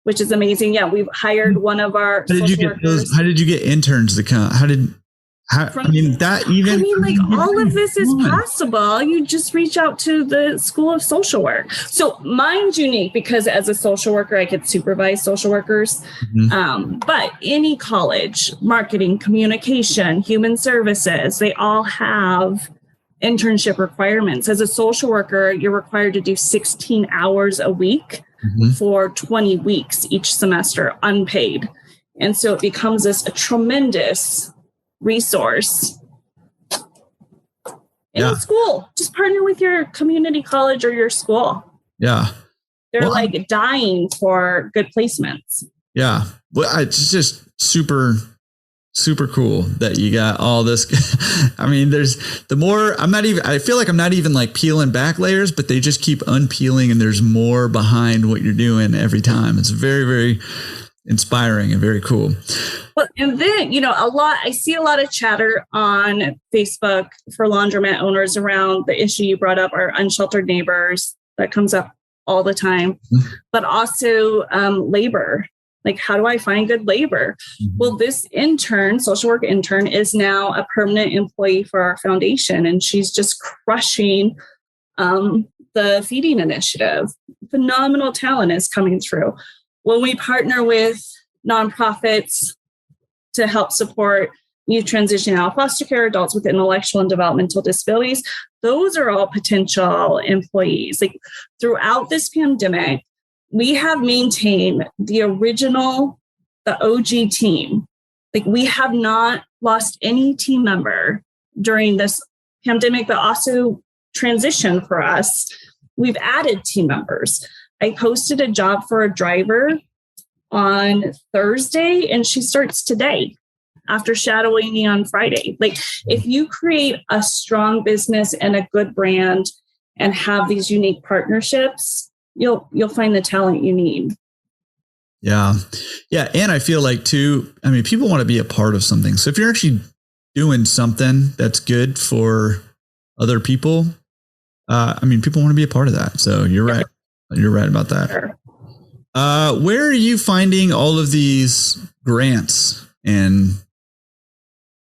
which is amazing. Yeah, we've hired one of our social workers. How did you get interns to come? Like all of this is possible. You just reach out to the School of Social Work. So mine's unique because as a social worker, I could supervise social workers. Mm-hmm. But any college, marketing, communication, human services, they all have internship requirements. As a social worker, you're required to do 16 hours a week for 20 weeks each semester, unpaid. And so it becomes a tremendous resource in school. Just partner with your community college or your school. Yeah. They're dying for good placements. Yeah. Well, it's just super, super cool that you got all this. I mean, I feel like I'm not even like peeling back layers, but they just keep unpeeling and there's more behind what you're doing every time. It's very, very inspiring and very cool. Well, and then, I see a lot of chatter on Facebook for laundromat owners around the issue you brought up, our unsheltered neighbors. That comes up all the time, but also labor. Like, how do I find good labor? Mm-hmm. Well, this social work intern is now a permanent employee for our foundation, and she's just crushing the feeding initiative. Phenomenal talent is coming through. When we partner with nonprofits to help support youth transitioning out of foster care, adults with intellectual and developmental disabilities, those are all potential employees. Like throughout this pandemic, we have maintained the OG team. Like we have not lost any team member during this pandemic, but also transition for us. We've added team members. I posted a job for a driver on Thursday, and she starts today after shadowing me on Friday. Like, if you create a strong business and a good brand and have these unique partnerships, you'll find the talent you need. Yeah. Yeah. And I feel like too, I mean, people want to be a part of something. So if you're actually doing something that's good for other people, people want to be a part of that. So you're right. You're right about that. Sure. Where are you finding all of these grants and,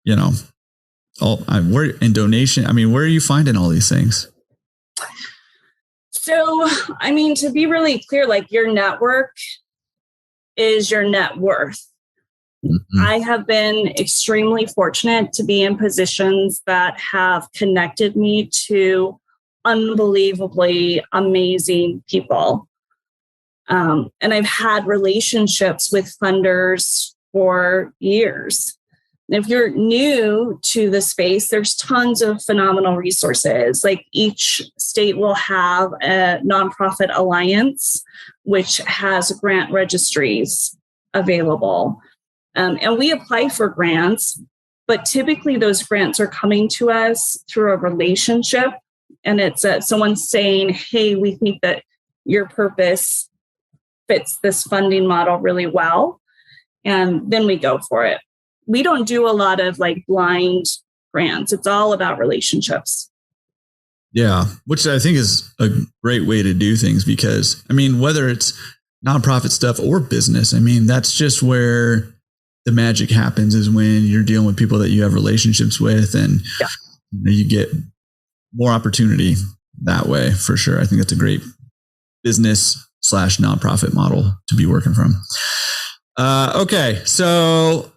where in donation? I mean, where are you finding all these things? So, to be really clear, like your network is your net worth. Mm-hmm. I have been extremely fortunate to be in positions that have connected me to unbelievably amazing people. And I've had relationships with funders for years. If you're new to the space, there's tons of phenomenal resources. Like each state will have a nonprofit alliance, which has grant registries available. And we apply for grants, but typically those grants are coming to us through a relationship. And it's someone saying, hey, we think that your purpose fits this funding model really well. And then we go for it. We don't do a lot of like blind grants. It's all about relationships. Yeah, which I think is a great way to do things because, whether it's nonprofit stuff or business, that's just where the magic happens is when you're dealing with people that you have relationships with and you get more opportunity that way for sure. I think that's a great business/nonprofit model to be working from. Okay. So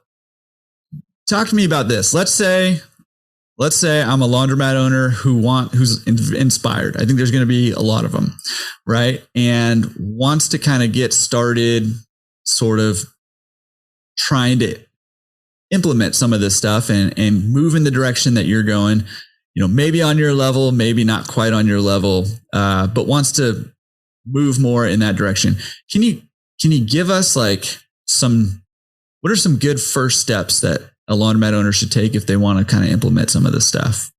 talk to me about this. Let's say I'm a laundromat owner who's inspired. I think there's going to be a lot of them, right? And wants to kind of get started sort of trying to implement some of this stuff and move in the direction that you're going. maybe on your level, maybe not quite on your level, but wants to move more in that direction. Can you give us what are some good first steps that a laundromat owner should take if they want to kind of implement some of this stuff?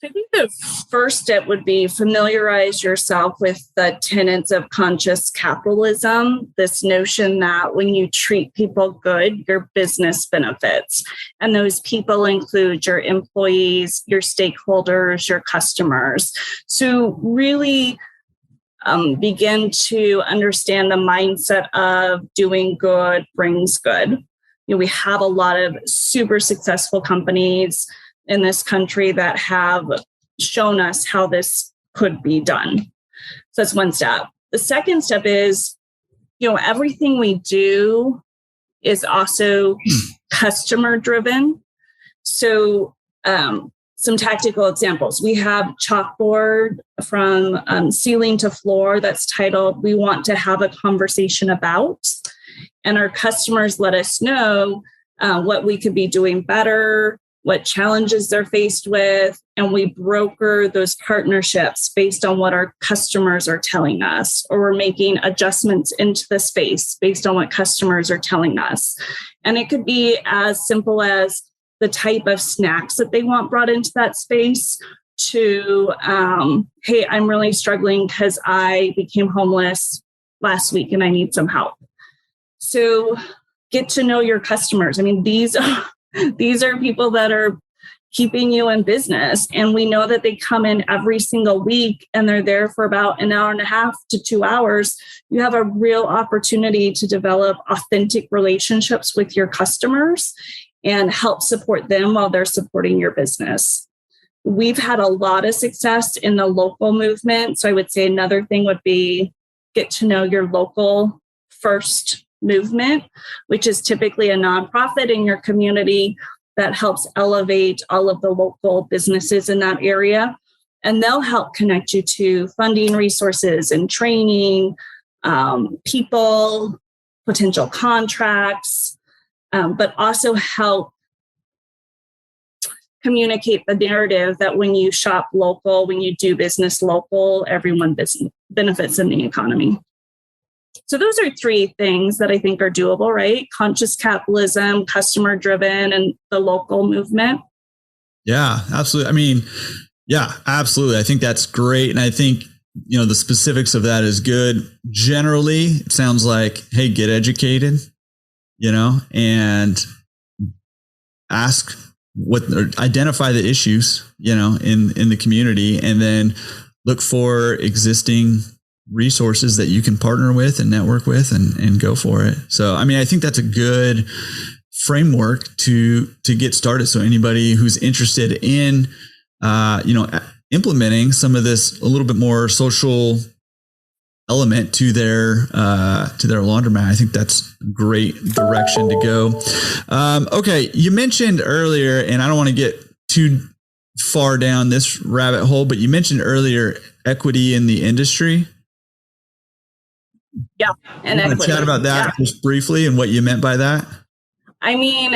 I think the first step would be familiarize yourself with the tenets of conscious capitalism, this notion that when you treat people good, your business benefits. And those people include your employees, your stakeholders, your customers. So really begin to understand the mindset of doing good brings good. We have a lot of super successful companies in this country that have shown us how this could be done. So that's one step. The second step is, everything we do is also customer driven. So some tactical examples. We have chalkboard from ceiling to floor that's titled, "We want to have a conversation about." And our customers let us know what we could be doing better, what challenges they're faced with, and we broker those partnerships based on what our customers are telling us, or we're making adjustments into the space based on what customers are telling us. And it could be as simple as the type of snacks that they want brought into that space to, hey, I'm really struggling because I became homeless last week and I need some help. So get to know your customers. I mean, these are people that are keeping you in business. And we know that they come in every single week and they're there for about an hour and a half to 2 hours. You have a real opportunity to develop authentic relationships with your customers and help support them while they're supporting your business. We've had a lot of success in the local movement. So I would say another thing would be get to know your local first movement, which is typically a nonprofit in your community that helps elevate all of the local businesses in that area. And they'll help connect you to funding resources and training, people, potential contracts, but also help communicate the narrative that when you shop local, when you do business local, everyone benefits in the economy. So those are three things that I think are doable, right? Conscious capitalism, customer driven, and the local movement. Yeah, absolutely. I mean, yeah, absolutely. I think that's great. And I think, the specifics of that is good. Generally, it sounds like, hey, get educated, and identify the issues, in the community, and then look for existing resources that you can partner with and network with and go for it. So, I mean, I think that's a good framework to get started. So anybody who's interested in, implementing some of this a little bit more social element to their laundromat, I think that's a great direction to go. Okay. You mentioned earlier, and I don't want to get too far down this rabbit hole, but you mentioned earlier equity in the industry. Yeah. And want to chat about that just briefly and what you meant by that? I mean,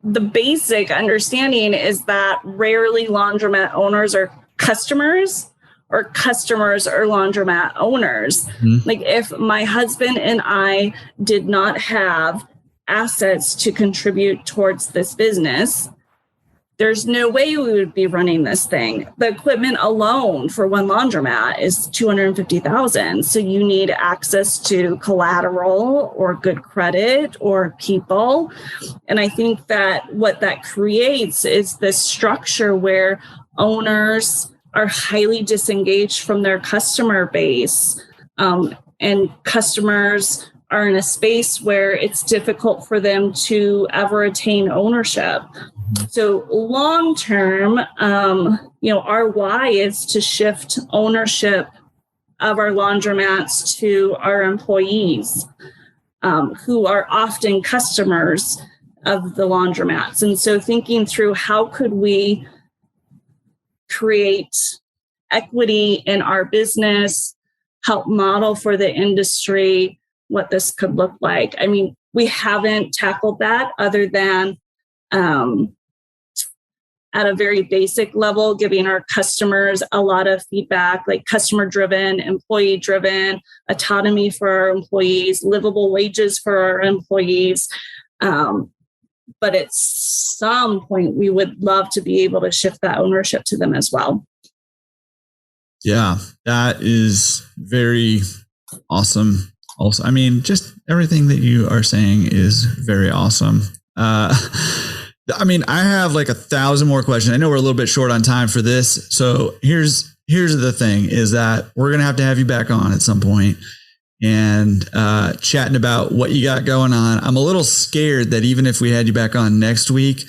the basic understanding is that rarely laundromat owners are customers or customers are laundromat owners. Mm-hmm. Like if my husband and I did not have assets to contribute towards this business, there's no way we would be running this thing. The equipment alone for one laundromat is $250,000. So you need access to collateral or good credit or people. And I think that what that creates is this structure where owners are highly disengaged from their customer base, and customers are in a space where it's difficult for them to ever attain ownership. So long term, our why is to shift ownership of our laundromats to our employees, who are often customers of the laundromats. And so thinking through how could we create equity in our business, help model for the industry what this could look like. I mean, we haven't tackled that other than at a very basic level, giving our customers a lot of feedback, like customer driven, employee driven, autonomy for our employees, livable wages for our employees. But at some point, we would love to be able to shift that ownership to them as well. Yeah, that is very awesome. Also, I mean, just everything that you are saying is very awesome. I mean, I have like 1,000 more questions. I know we're a little bit short on time for this. So here's the thing is that we're going to have you back on at some point and chatting about what you got going on. I'm a little scared that even if we had you back on next week,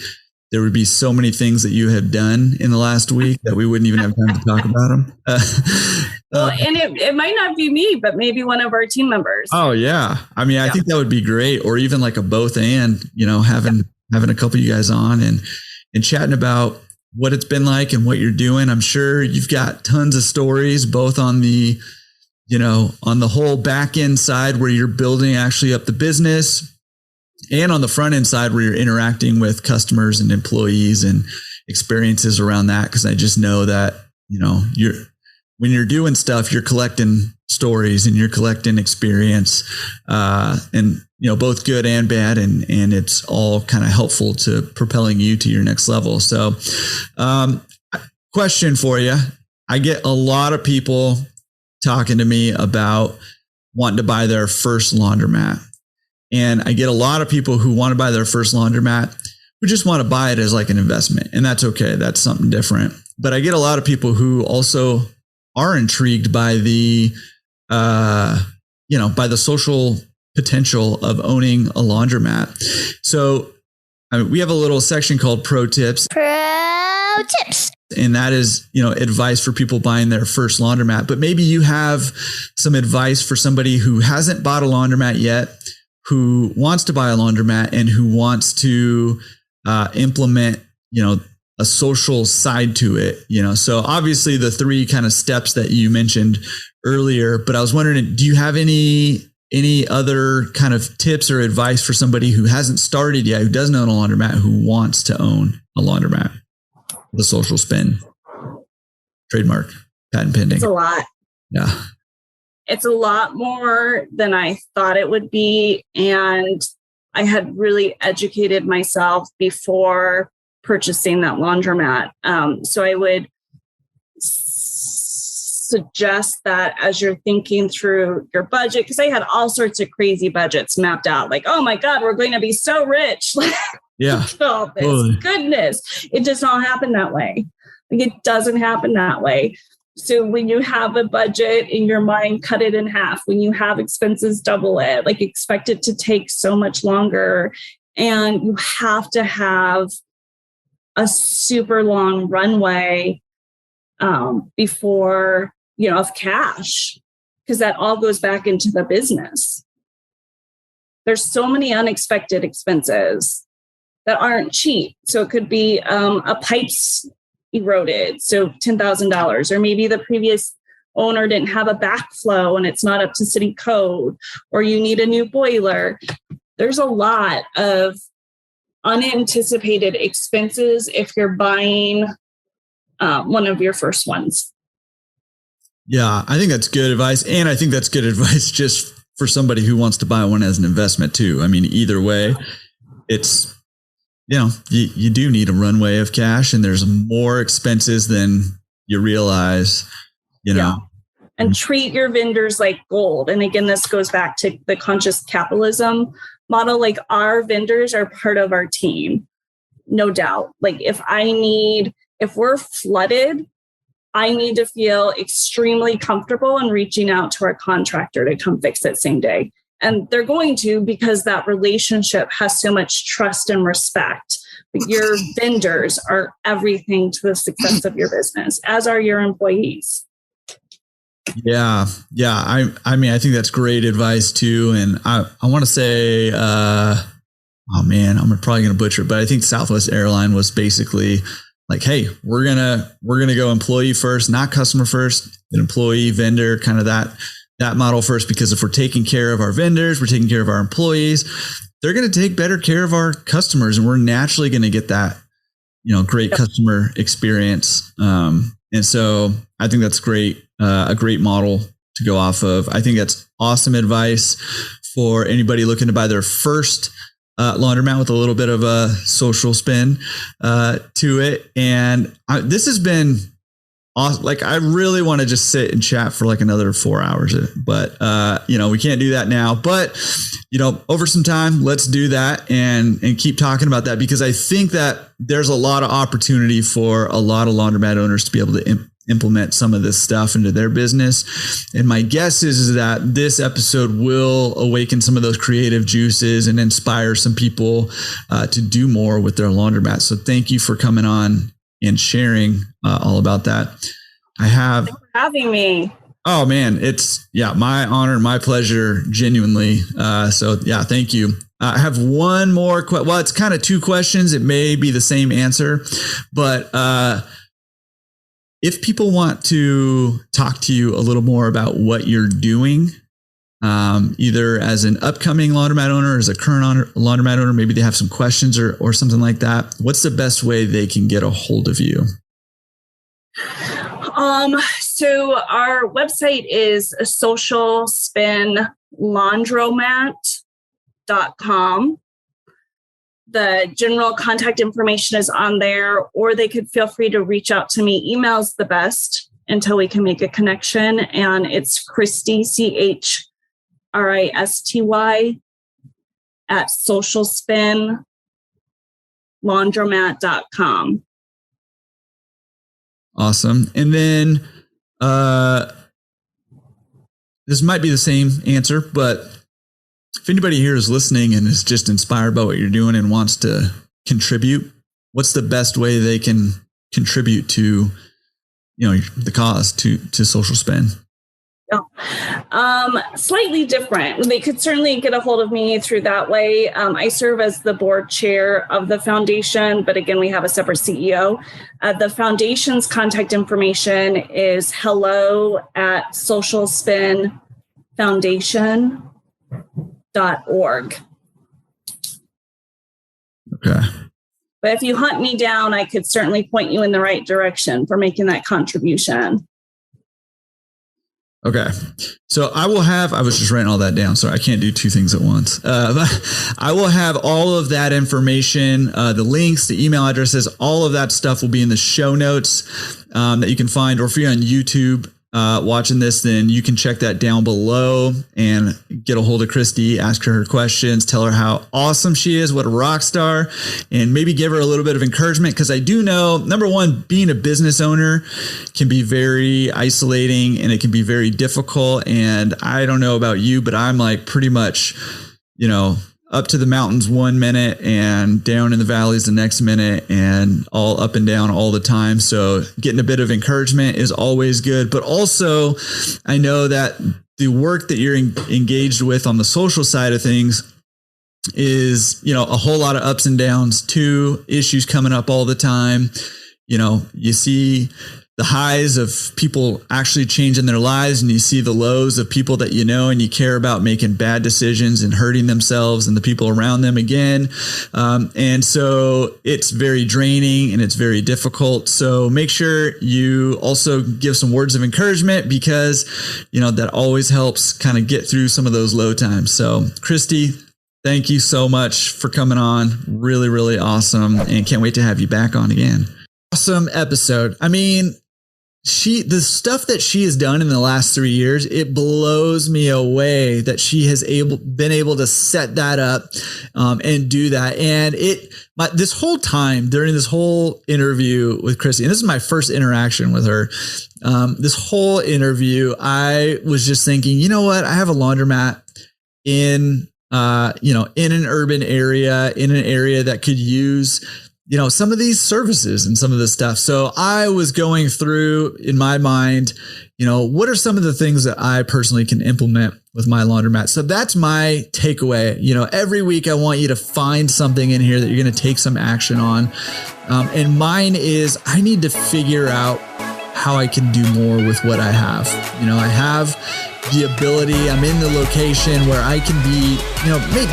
there would be so many things that you have done in the last week that we wouldn't even have time to talk about them. Well, and it might not be me, but maybe one of our team members. Oh, yeah. I mean, I think that would be great. Or even like a both and, having a couple of you guys on and chatting about what it's been like and what you're doing. I'm sure you've got tons of stories, both on the, on the whole back end side where you're building actually up the business and on the front end side where you're interacting with customers and employees and experiences around that. Cause I just know that, when you're doing stuff, you're collecting stories and you're collecting experience, and both good and bad, and it's all kind of helpful to propelling you to your next level. So, question for you: I get a lot of people talking to me about wanting to buy their first laundromat, and I get a lot of people who want to buy their first laundromat who just want to buy it as like an investment, and that's okay. That's something different. But I get a lot of people who also are intrigued by the, by the social potential of owning a laundromat. So we have a little section called Pro Tips. Pro Tips. And that is, advice for people buying their first laundromat. But maybe you have some advice for somebody who hasn't bought a laundromat yet, who wants to buy a laundromat and who wants to implement, a social side to it, so obviously the three kind of steps that you mentioned earlier, but I was wondering, do you have any other kind of tips or advice for somebody who hasn't started yet, who doesn't own a laundromat, who wants to own a laundromat? The social spin, trademark, patent pending. It's a lot. Yeah. It's a lot more than I thought it would be. And I had really educated myself before purchasing that laundromat. So I would suggest that as you're thinking through your budget, because I had all sorts of crazy budgets mapped out, like, oh my God, we're going to be so rich. Yeah. Oh, this goodness. It does not happen that way. Like, it doesn't happen that way. So when you have a budget in your mind, cut it in half. When you have expenses, double it. Like, expect it to take so much longer. And you have to have a super long runway before, of cash, because that all goes back into the business. There's so many unexpected expenses that aren't cheap. So it could be a pipes eroded, so $10,000, or maybe the previous owner didn't have a backflow and it's not up to city code, or you need a new boiler. There's a lot of unanticipated expenses if you're buying one of your first ones. Yeah, I think that's good advice. And I think that's good advice just for somebody who wants to buy one as an investment too. I mean, either way, it's, you do need a runway of cash, and there's more expenses than you realize, Yeah. And treat your vendors like gold. And again, this goes back to the conscious capitalism model. Like, our vendors are part of our team, no doubt. Like, if we're flooded, I need to feel extremely comfortable in reaching out to our contractor to come fix it same day. And they're going to, because that relationship has so much trust and respect. Your vendors are everything to the success of your business, as are your employees. Yeah. I mean, I think that's great advice too. And I want to say, oh man, I'm probably going to butcher it, but I think Southwest Airline was basically like, hey, we're going to go employee first, not customer first, an employee vendor, kind of that model first, because if we're taking care of our vendors, we're taking care of our employees, they're going to take better care of our customers, and we're naturally going to get that great customer experience. And so I think that's great, a great model to go off of. I think that's awesome advice for anybody looking to buy their first laundromat with a little bit of a social spin to it. And this has been awesome. Like, I really want to just sit and chat for like another 4 hours, but we can't do that now. But over some time, let's do that and keep talking about that, because I think that there's a lot of opportunity for a lot of laundromat owners to be able to implement some of this stuff into their business. And my guess is that this episode will awaken some of those creative juices and inspire some people to do more with their laundromat. So thank you for coming on and sharing all about that. Thanks for having me. Oh man, it's my honor, my pleasure, genuinely. So thank you. I have one more well, it's kind of two questions. It may be the same answer, but if people want to talk to you a little more about what you're doing, either as an upcoming laundromat owner, or as a current laundromat owner, maybe they have some questions or something like that, what's the best way they can get a hold of you? So our website is socialspinlaundromat.com. The general contact information is on there, or they could feel free to reach out to me. Email's the best until we can make a connection. And it's Christy, CHRISTY at socialspinlaundromat.com. Awesome. And then this might be the same answer, but if anybody here is listening and is just inspired by what you're doing and wants to contribute, what's the best way they can contribute to, the cause, to Social Spin? Slightly different. They could certainly get a hold of me through that way. I serve as the board chair of the foundation, but again, we have a separate CEO. The foundation's contact information is hello@socialspinfoundation.org. Okay. But if you hunt me down, I could certainly point you in the right direction for making that contribution. Okay. So I was just writing all that down. Sorry, I can't do two things at once. I will have all of that information, the links, the email addresses, all of that stuff will be in the show notes that you can find. Or if you're on YouTube watching this, then you can check that down below and get a hold of Christy, ask her questions, tell her how awesome she is, what a rock star, and maybe give her a little bit of encouragement. Because I do know, number one, being a business owner can be very isolating and it can be very difficult. And I don't know about you, but I'm like pretty much, up to the mountains 1 minute and down in the valleys the next minute, and all up and down all the time. So getting a bit of encouragement is always good. But also, I know that the work that you're engaged with on the social side of things is, a whole lot of ups and downs too, issues coming up all the time. You see the highs of people actually changing their lives, and you see the lows of people that and you care about making bad decisions and hurting themselves and the people around them again. And so it's very draining and it's very difficult. So make sure you also give some words of encouragement, because, that always helps kind of get through some of those low times. So Christy, thank you so much for coming on. Really, really awesome. And can't wait to have you back on again. Awesome episode. I mean, the stuff that she has done in the last 3 years, it blows me away that she has been able to set that up and do that. And this whole time during this whole interview with Christy, and this is my first interaction with her, this whole interview, I was just thinking, you know what? I have a laundromat in an urban area, in an area that could use some of these services and some of this stuff. So I was going through in my mind, what are some of the things that I personally can implement with my laundromat? So that's my takeaway. Every week I want you to find something in here that you're going to take some action on. And mine is, I need to figure out how I can do more with what I have. I have the ability. I'm in the location where I can be,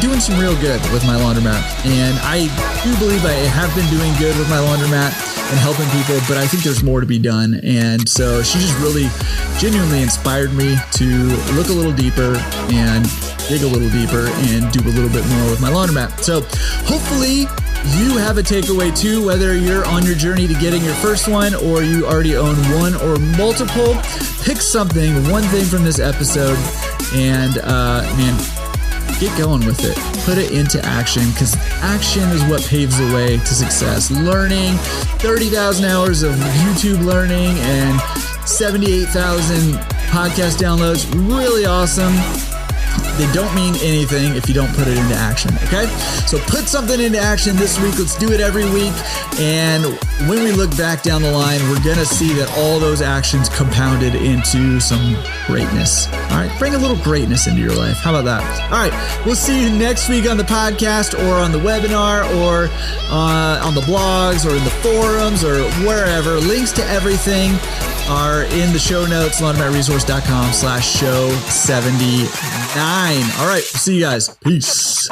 doing some real good with my laundromat. And I do believe I have been doing good with my laundromat and helping people, but I think there's more to be done. And so she just really genuinely inspired me to look a little deeper and dig a little deeper and do a little bit more with my laundromat. So hopefully you have a takeaway too, whether you're on your journey to getting your first one or you already own one or multiple. Pick one thing from this episode, and get going with it. Put it into action, because action is what paves the way to success. Learning, 30,000 hours of YouTube learning and 78,000 podcast downloads. Really awesome. They don't mean anything if you don't put it into action, okay? So put something into action this week. Let's do it every week. And when we look back down the line, we're going to see that all those actions compounded into some greatness. All right, bring a little greatness into your life. How about that? All right, we'll see you next week on the podcast or on the webinar or on the blogs or in the forums or wherever. Links to everything are in the show notes, laundromatresource.com/show79. All right, see you guys. Peace.